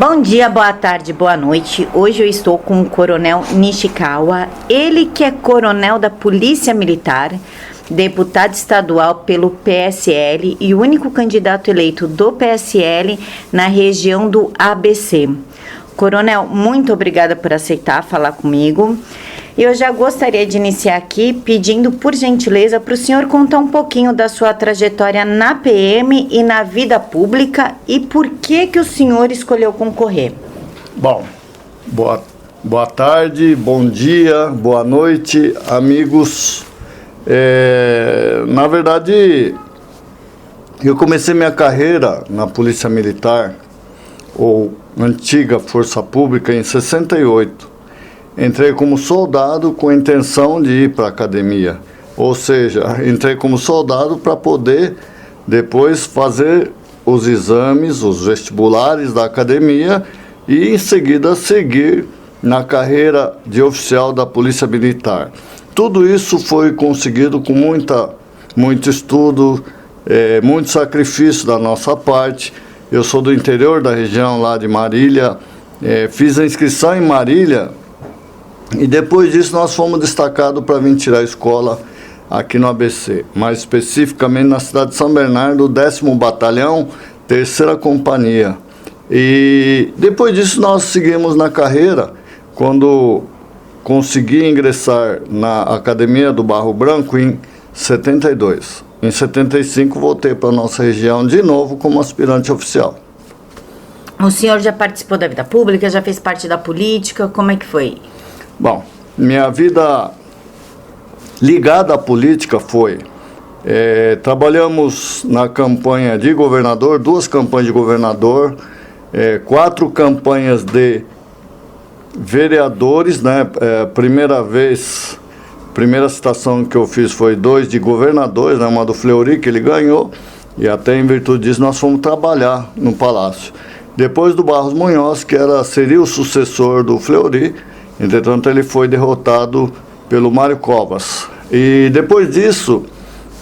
Bom dia, boa tarde, boa noite. Hoje eu estou com o Coronel Nishikawa, ele que é coronel da Polícia Militar, deputado estadual pelo PSL e o único candidato eleito do PSL na região do ABC. Coronel, muito obrigada por aceitar falar comigo. Eu já gostaria de iniciar aqui pedindo, por gentileza, para o senhor contar um pouquinho da sua trajetória na PM e na vida pública e por que o senhor escolheu concorrer. Bom, boa tarde, bom dia, boa noite, amigos. Na verdade, eu comecei minha carreira na Polícia Militar, ou antiga Força Pública, em 68. Entrei como soldado com a intenção de ir para a academia. Ou seja, entrei como soldado para poder depois fazer os exames, os vestibulares da academia e em seguida seguir na carreira de oficial da Polícia Militar. Tudo isso foi conseguido com muito estudo, muito sacrifício da nossa parte. Eu sou do interior da região lá de Marília, fiz a inscrição em Marília e depois disso nós fomos destacados para vir tirar a escola aqui no ABC, mais especificamente na cidade de São Bernardo, 10º Batalhão, 3ª Companhia. E depois disso nós seguimos na carreira, quando consegui ingressar na Academia do Barro Branco em 72. Em 75 voltei para a nossa região de novo como aspirante oficial. O senhor já participou da vida pública, já fez parte da política, como é que foi? Bom, minha vida ligada à política foi... trabalhamos na campanha de governador, 2 campanhas de governador, 4 campanhas de vereadores, né? Primeira citação que eu fiz foi 2 de governadores, né? Uma do Fleury, que ele ganhou, e até em virtude disso nós fomos trabalhar no Palácio. Depois do Barros Munhoz, que seria o sucessor do Fleury, entretanto ele foi derrotado pelo Mário Covas. E depois disso,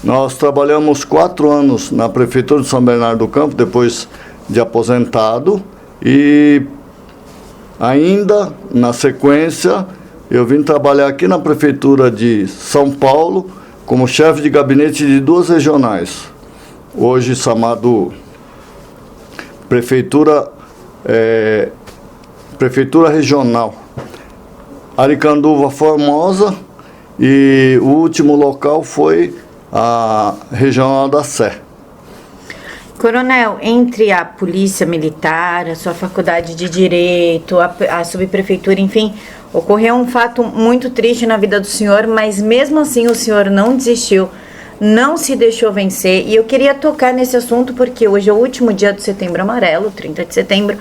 nós trabalhamos 4 anos na Prefeitura de São Bernardo do Campo, depois de aposentado, e ainda na sequência eu vim trabalhar aqui na Prefeitura de São Paulo como chefe de gabinete de 2 regionais, hoje chamado Prefeitura Regional Aricanduva Formosa, e o último local foi a Regional da Sé. Coronel, entre a Polícia Militar, a sua faculdade de Direito, a subprefeitura, enfim, ocorreu um fato muito triste na vida do senhor, mas mesmo assim o senhor não desistiu, não se deixou vencer. E eu queria tocar nesse assunto porque hoje é o último dia do Setembro Amarelo, 30 de setembro,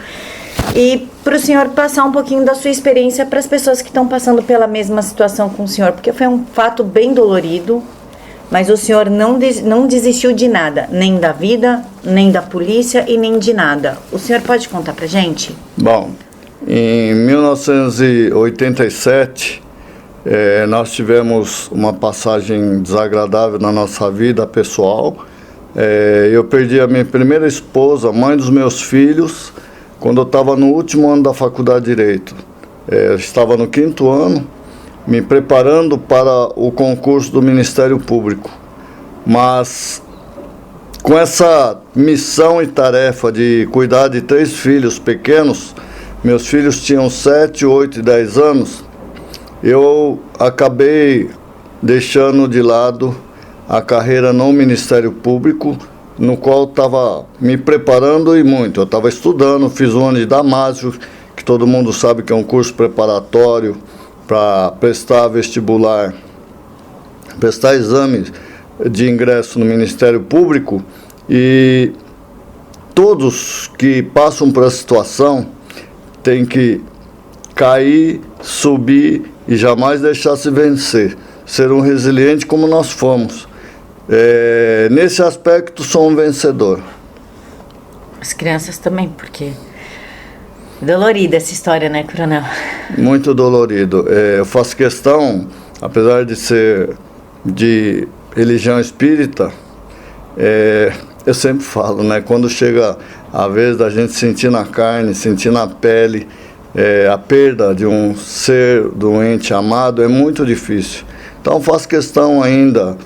e para o senhor passar um pouquinho da sua experiência para as pessoas que estão passando pela mesma situação com o senhor, porque foi um fato bem dolorido, mas o senhor não desistiu de nada, nem da vida, nem da polícia e nem de nada. O senhor pode contar pra gente? Bom, em 1987, nós tivemos uma passagem desagradável na nossa vida pessoal. Eu perdi a minha primeira esposa, mãe dos meus filhos, quando eu estava no último ano da Faculdade de Direito. Eu estava no 5º ano, me preparando para o concurso do Ministério Público. Mas com essa missão e tarefa de cuidar de 3 filhos pequenos, meus filhos tinham 7, 8 e 10 anos, eu acabei deixando de lado a carreira no Ministério Público, no qual estava me preparando e muito. Eu estava estudando, fiz um ano de Damásio, que todo mundo sabe que é um curso preparatório para prestar vestibular, prestar exame de ingresso no Ministério Público, e todos que passam por essa situação têm que cair, subir e jamais deixar se vencer, ser um resiliente como nós fomos. Nesse aspecto sou um vencedor. As crianças também, porque... Dolorida essa história, né, Coronel? Muito dolorido. Eu faço questão, apesar de ser de religião espírita, eu sempre falo, né, quando chega às vezes a gente sentir na carne, sentir na pele, a perda de um ser doente amado é muito difícil. Então faço questão ainda,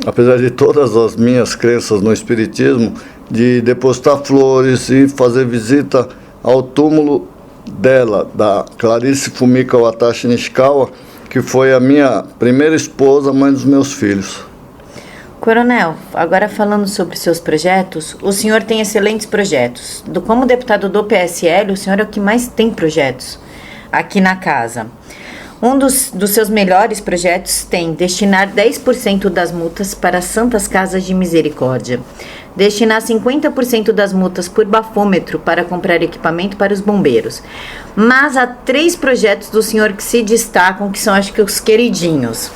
apesar de todas as minhas crenças no espiritismo, de depositar flores e fazer visita ao túmulo dela, da Clarice Fumika Watashi Nishikawa, que foi a minha primeira esposa, mãe dos meus filhos. Coronel, agora falando sobre seus projetos, o senhor tem excelentes projetos. Como deputado do PSL, o senhor é o que mais tem projetos aqui na casa. Um dos seus melhores projetos tem destinar 10% das multas para as Santas Casas de Misericórdia, destinar 50% das multas por bafômetro para comprar equipamento para os bombeiros. Mas há 3 projetos do senhor que se destacam, que são acho que os queridinhos,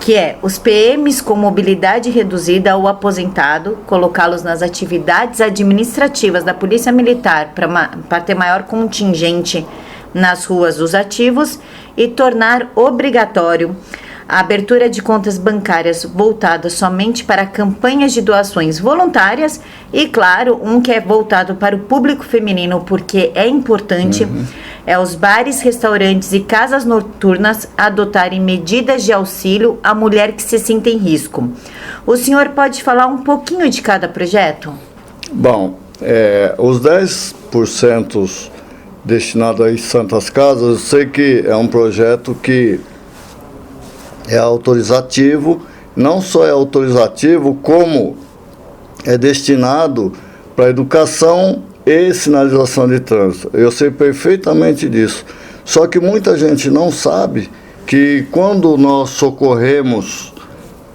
que é os PMs com mobilidade reduzida ou aposentado, colocá-los nas atividades administrativas da Polícia Militar para ter maior contingente nas ruas dos ativos e tornar obrigatório a abertura de contas bancárias voltadas somente para campanhas de doações voluntárias e, claro, um que é voltado para o público feminino, porque é importante, os bares, restaurantes e casas noturnas adotarem medidas de auxílio à mulher que se sinta em risco. O senhor pode falar um pouquinho de cada projeto? Bom, os 10% destinados às Santas Casas, eu sei que é um projeto que é autorizativo, não só é autorizativo, como é destinado para educação e sinalização de trânsito. Eu sei perfeitamente disso. Só que muita gente não sabe que quando nós socorremos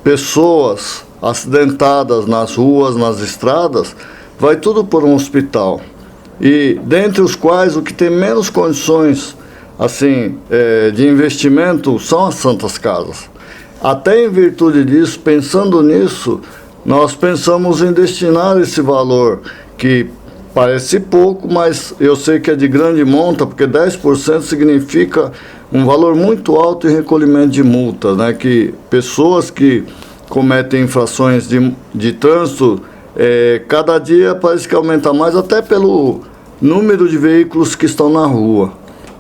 pessoas acidentadas nas ruas, nas estradas, vai tudo por um hospital. E dentre os quais o que tem menos condições assim, de investimento são as Santas Casas. Até em virtude disso, pensando nisso, nós pensamos em destinar esse valor, que parece pouco, mas eu sei que é de grande monta, porque 10% significa um valor muito alto em recolhimento de multas, né? Que pessoas que cometem infrações de trânsito, cada dia parece que aumenta mais, até pelo número de veículos que estão na rua.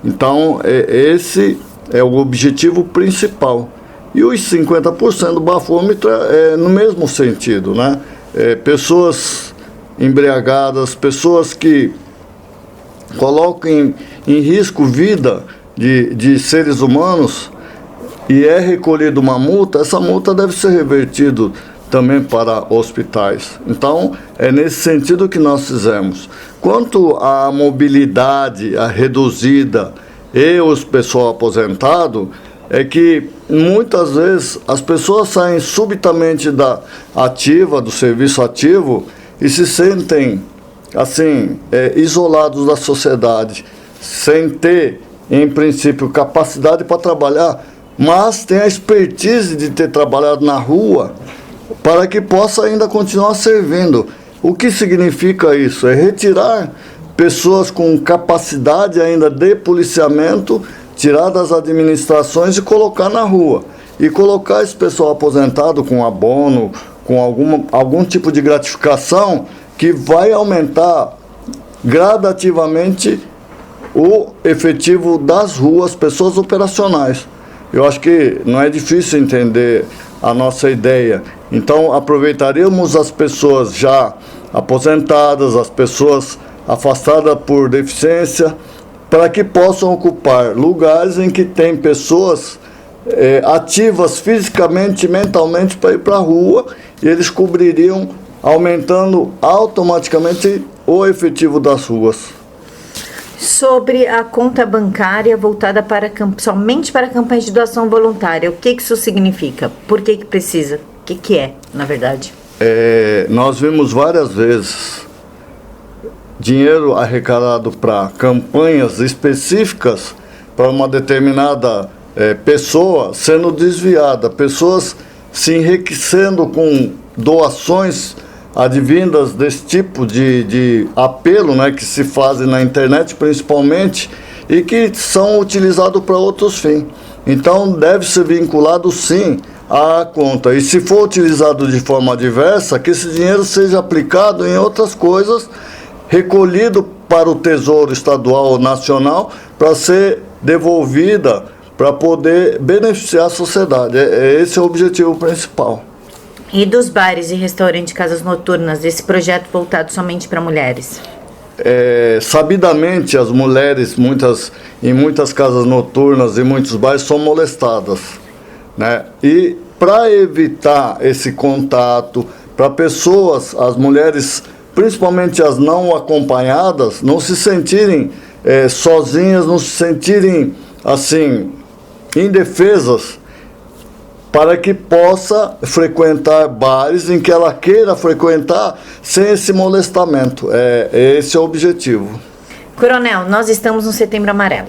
Então, esse é o objetivo principal. E os 50% do bafômetro é no mesmo sentido, né? Pessoas embriagadas, pessoas que colocam em risco vida de seres humanos e é recolhida uma multa, essa multa deve ser revertida também para hospitais. Então, é nesse sentido que nós fizemos. Quanto à mobilidade reduzida e os pessoal aposentado, é que muitas vezes as pessoas saem subitamente da ativa, do serviço ativo, e se sentem assim, isolados da sociedade, sem ter, em princípio, capacidade para trabalhar, mas tem a expertise de ter trabalhado na rua, para que possa ainda continuar servindo. O que significa isso? É retirar pessoas com capacidade ainda de policiamento, tirar das administrações e colocar na rua. E colocar esse pessoal aposentado com abono, com algum tipo de gratificação que vai aumentar gradativamente o efetivo das ruas, pessoas operacionais. Eu acho que não é difícil entender a nossa ideia. Então, aproveitaríamos as pessoas já aposentadas, as pessoas afastadas por deficiência, para que possam ocupar lugares em que tem pessoas ativas fisicamente e mentalmente para ir para a rua, e eles cobririam, aumentando automaticamente o efetivo das ruas. Sobre a conta bancária voltada somente para campanha de doação voluntária, o que isso significa? Por que precisa? O que é, na verdade? Nós vimos várias vezes dinheiro arrecadado para campanhas específicas para uma determinada pessoa sendo desviada, pessoas se enriquecendo com doações advindas desse tipo de apelo, né, que se fazem na internet principalmente, e que são utilizados para outros fins. Então deve ser vinculado sim à conta, e se for utilizado de forma diversa, que esse dinheiro seja aplicado em outras coisas recolhido para o Tesouro Estadual ou Nacional para ser devolvida para poder beneficiar a sociedade. Esse é o objetivo principal. E dos bares e restaurantes, casas noturnas, esse projeto voltado somente para mulheres? Sabidamente, as mulheres, em muitas casas noturnas e muitos bares, são molestadas, né? E para evitar esse contato, para pessoas, as mulheres, principalmente as não acompanhadas, não se sentirem sozinhas, não se sentirem assim indefesas, para que possa frequentar bares em que ela queira frequentar sem esse molestamento. Esse é o objetivo. Coronel, nós estamos no Setembro Amarelo.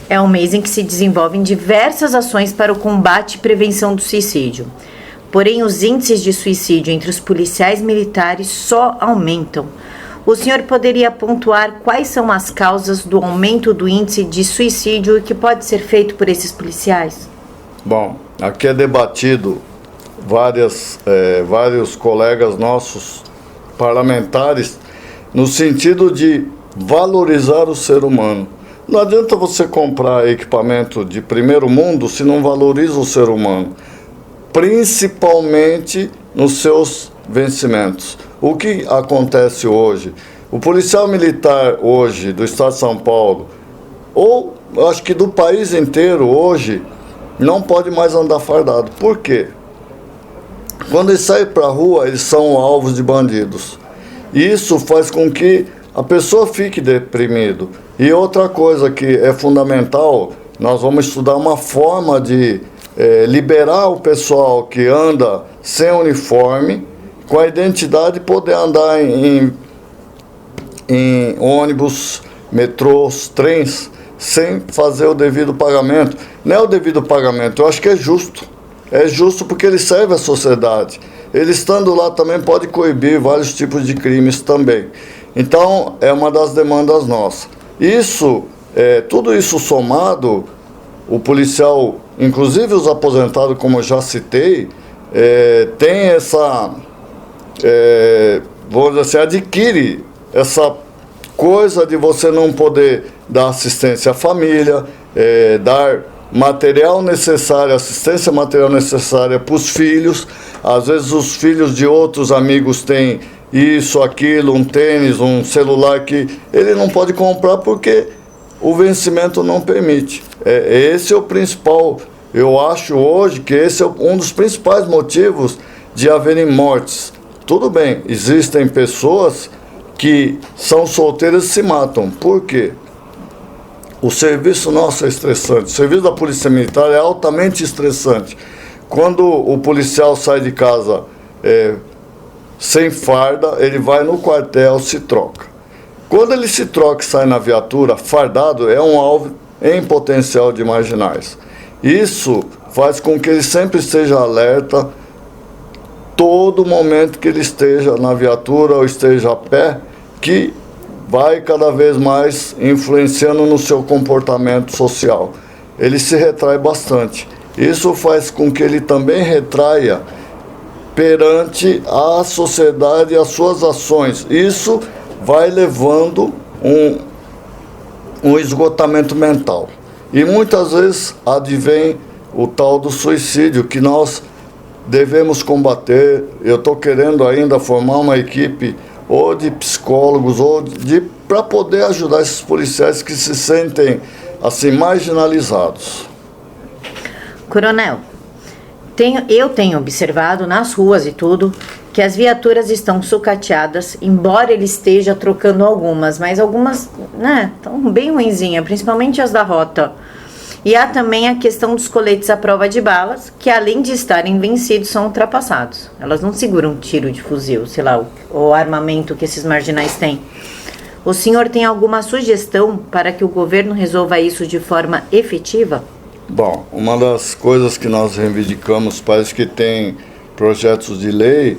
É um mês em que se desenvolvem diversas ações para o combate e prevenção do suicídio. Porém, os índices de suicídio entre os policiais militares só aumentam. O senhor poderia pontuar quais são as causas do aumento do índice de suicídio e o que pode ser feito por esses policiais? Bom, aqui é debatido vários colegas nossos parlamentares no sentido de valorizar o ser humano. Não adianta você comprar equipamento de primeiro mundo se não valoriza o ser humano, principalmente nos seus vencimentos. O que acontece hoje? O policial militar hoje do estado de São Paulo, ou acho que do país inteiro hoje, não pode mais andar fardado. Por quê? Quando eles saem para a rua, eles são alvos de bandidos. Isso faz com que a pessoa fique deprimido. E outra coisa que é fundamental, nós vamos estudar uma forma de liberar o pessoal que anda sem uniforme, com a identidade, poder andar em ônibus, metrôs, trens, sem fazer o devido pagamento. Não é o devido pagamento, eu acho que é justo. É justo porque ele serve à sociedade. Ele estando lá também pode coibir vários tipos de crimes também. Então, é uma das demandas nossas. Tudo isso somado, o policial, inclusive os aposentados, como eu já citei, tem essa, vamos dizer assim, adquire essa coisa de você não poder dar assistência à família, dar material necessário, assistência material necessária para os filhos. Às vezes os filhos de outros amigos têm isso, aquilo, um tênis, um celular que ele não pode comprar porque o vencimento não permite. Esse é o principal, eu acho hoje que esse é um dos principais motivos de haverem mortes. Tudo bem, existem pessoas que são solteiras e se matam. Por quê? O serviço nosso é estressante. O serviço da Polícia Militar é altamente estressante. Quando o policial sai de casa sem farda, ele vai no quartel, se troca. Quando ele se troca e sai na viatura, fardado, é um alvo em potencial de marginais. Isso faz com que ele sempre esteja alerta, todo momento que ele esteja na viatura ou esteja a pé, que vai cada vez mais influenciando no seu comportamento social. Ele se retrai bastante. Isso faz com que ele também retraia perante a sociedade e as suas ações. Isso vai levando um esgotamento mental. E muitas vezes advém o tal do suicídio, que nós devemos combater. Eu estou querendo ainda formar uma equipe ou de psicólogos, para poder ajudar esses policiais que se sentem assim marginalizados. Coronel, eu tenho observado nas ruas e tudo que as viaturas estão sucateadas, embora ele esteja trocando algumas, mas algumas, né, estão bem ruinzinhas, principalmente as da rota. E há também a questão dos coletes à prova de balas, que além de estarem vencidos, são ultrapassados. Elas não seguram tiro de fuzil, sei lá, o armamento que esses marginais têm. O senhor tem alguma sugestão para que o governo resolva isso de forma efetiva? Bom, uma das coisas que nós reivindicamos, parece que tem projetos de lei,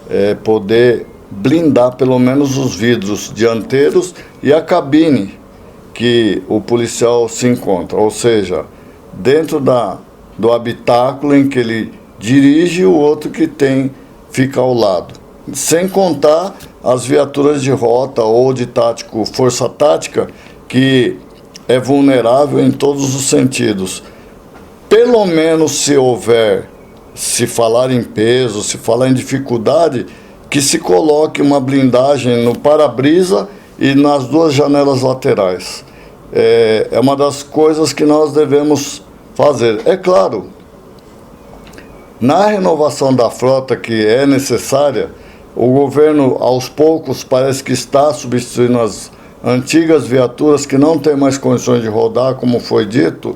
é poder blindar pelo menos os vidros dianteiros e a cabine que o policial se encontra, ou seja, dentro do habitáculo em que ele dirige, o outro que fica ao lado. Sem contar as viaturas de rota ou de tático, força tática, que é vulnerável em todos os sentidos. Pelo menos se falar em peso, se falar em dificuldade, que se coloque uma blindagem no para-brisa e nas duas janelas laterais. É uma das coisas que nós devemos fazer. É claro, na renovação da frota que é necessária, o governo aos poucos parece que está substituindo as antigas viaturas que não têm mais condições de rodar, como foi dito.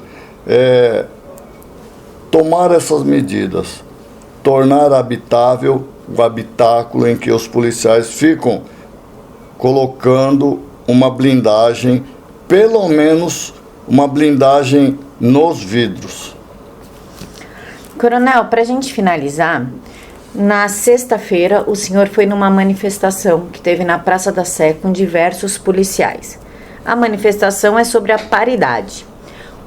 Tomar essas medidas, tornar habitável o habitáculo em que os policiais ficam colocando uma blindagem, pelo menos uma blindagem nos vidros. Coronel, para a gente finalizar, na sexta-feira o senhor foi numa manifestação que teve na Praça da Sé com diversos policiais. A manifestação é sobre a paridade.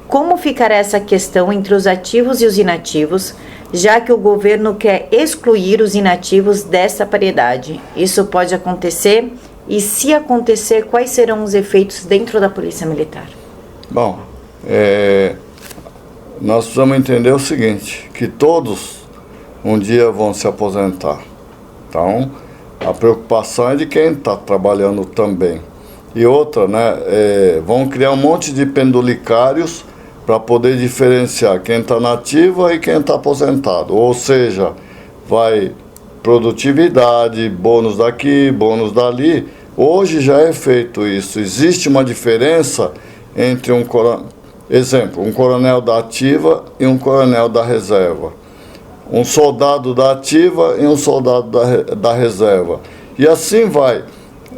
Como ficará essa questão entre os ativos e os inativos, já que o governo quer excluir os inativos dessa paridade? Isso pode acontecer? E se acontecer, quais serão os efeitos dentro da Polícia Militar? Bom, nós precisamos entender o seguinte, que todos um dia vão se aposentar. Então, a preocupação é de quem está trabalhando também. E outra, vão criar um monte de pendulicários para poder diferenciar quem está na ativa e quem está aposentado. Ou seja, vai produtividade, bônus daqui, bônus dali. Hoje já é feito isso. Existe uma diferença entre um coronel da ativa e um coronel da reserva. Um soldado da ativa e um soldado da reserva. E assim vai.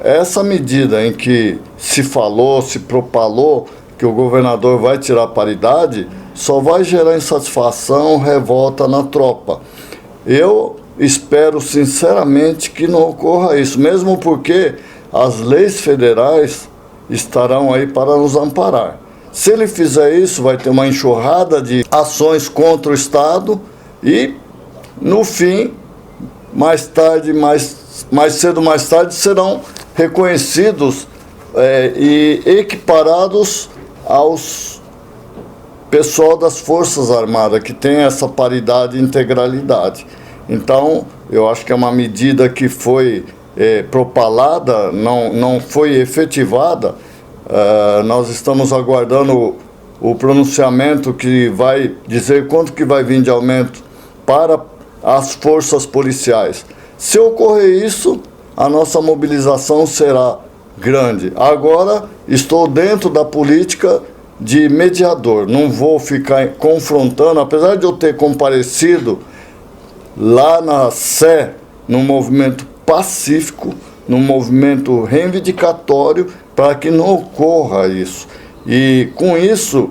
Essa medida em que se falou, se propalou que o governador vai tirar a paridade, só vai gerar insatisfação, revolta na tropa. Eu espero sinceramente que não ocorra isso, mesmo porque as leis federais estarão aí para nos amparar. Se ele fizer isso, vai ter uma enxurrada de ações contra o Estado e, no fim, mais tarde, mais cedo, mais tarde, serão reconhecidos e equiparados aos pessoal das Forças Armadas, que tem essa paridade e integralidade. Então, eu acho que é uma medida que foi propalada, não foi efetivada. Nós estamos aguardando o pronunciamento que vai dizer quanto que vai vir de aumento para as forças policiais. Se ocorrer isso, a nossa mobilização será grande. Agora, estou dentro da política de mediador. Não vou ficar confrontando, apesar de eu ter comparecido lá na Sé, num movimento pacífico, num movimento reivindicatório, para que não ocorra isso. E com isso,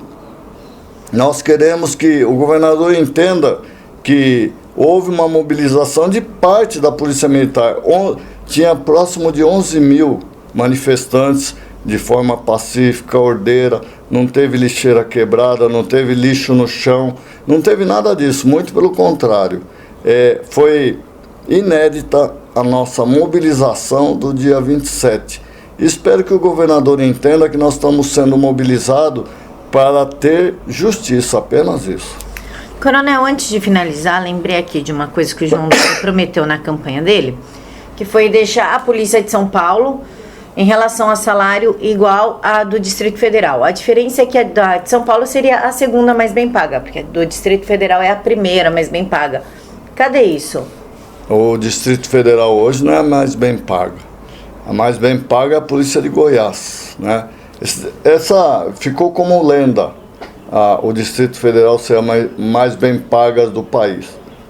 nós queremos que o governador entenda que houve uma mobilização de parte da Polícia Militar. Tinha próximo de 11 mil manifestantes de forma pacífica, ordeira, não teve lixeira quebrada, não teve lixo no chão, não teve nada disso, muito pelo contrário. Foi inédita a nossa mobilização do dia 27. Espero que o governador entenda que nós estamos sendo mobilizados para ter justiça, apenas isso. Coronel, antes de finalizar, lembrei aqui de uma coisa que o João prometeu na campanha dele, que foi deixar a Polícia de São Paulo em relação a salário igual a do Distrito Federal. A diferença é que a de São Paulo seria a segunda mais bem paga, porque a do Distrito Federal é a primeira mais bem paga. Cadê isso? O Distrito Federal hoje não é a mais bem paga. A mais bem paga é a Polícia de Goiás, né? Essa ficou como lenda, o Distrito Federal ser a mais bem paga do país.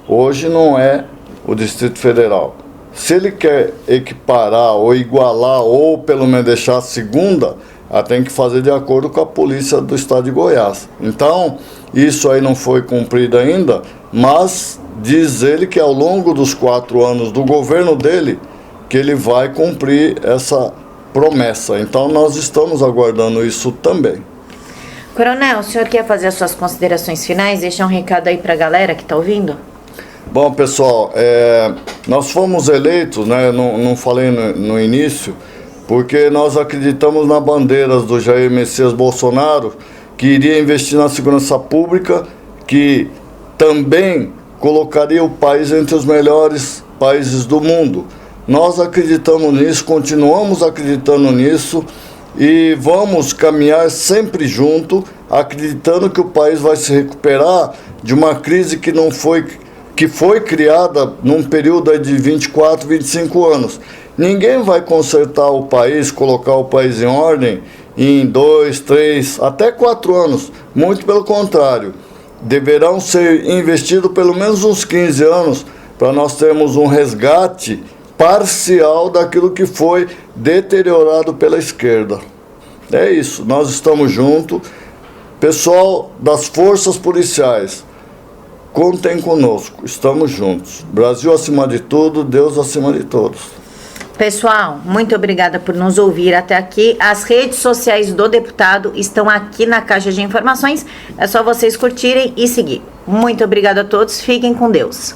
Hoje não é o Distrito Federal. Se ele quer equiparar ou igualar ou pelo menos deixar a segunda, ela tem que fazer de acordo com a polícia do estado de Goiás. Então, isso aí não foi cumprido ainda, mas diz ele que ao longo dos 4 anos do governo dele, que ele vai cumprir essa promessa. Então, nós estamos aguardando isso também. Coronel, o senhor quer fazer as suas considerações finais? Deixar um recado aí para a galera que está ouvindo? Bom, pessoal, nós fomos eleitos, né, não falei no início, porque nós acreditamos nas bandeiras do Jair Messias Bolsonaro, que iria investir na segurança pública, que também colocaria o país entre os melhores países do mundo. Nós acreditamos nisso, continuamos acreditando nisso e vamos caminhar sempre junto, acreditando que o país vai se recuperar de uma crise que foi criada num período de 24, 25 anos. Ninguém vai consertar o país, colocar o país em ordem em 2, 3, até 4 anos. Muito pelo contrário. Deverão ser investidos pelo menos uns 15 anos para nós termos um resgate parcial daquilo que foi deteriorado pela esquerda. É isso, nós estamos juntos. Pessoal das forças policiais, contem conosco, estamos juntos. Brasil acima de tudo, Deus acima de todos. Pessoal, muito obrigada por nos ouvir até aqui. As redes sociais do deputado estão aqui na caixa de informações. É só vocês curtirem e seguir. Muito obrigada a todos. Fiquem com Deus.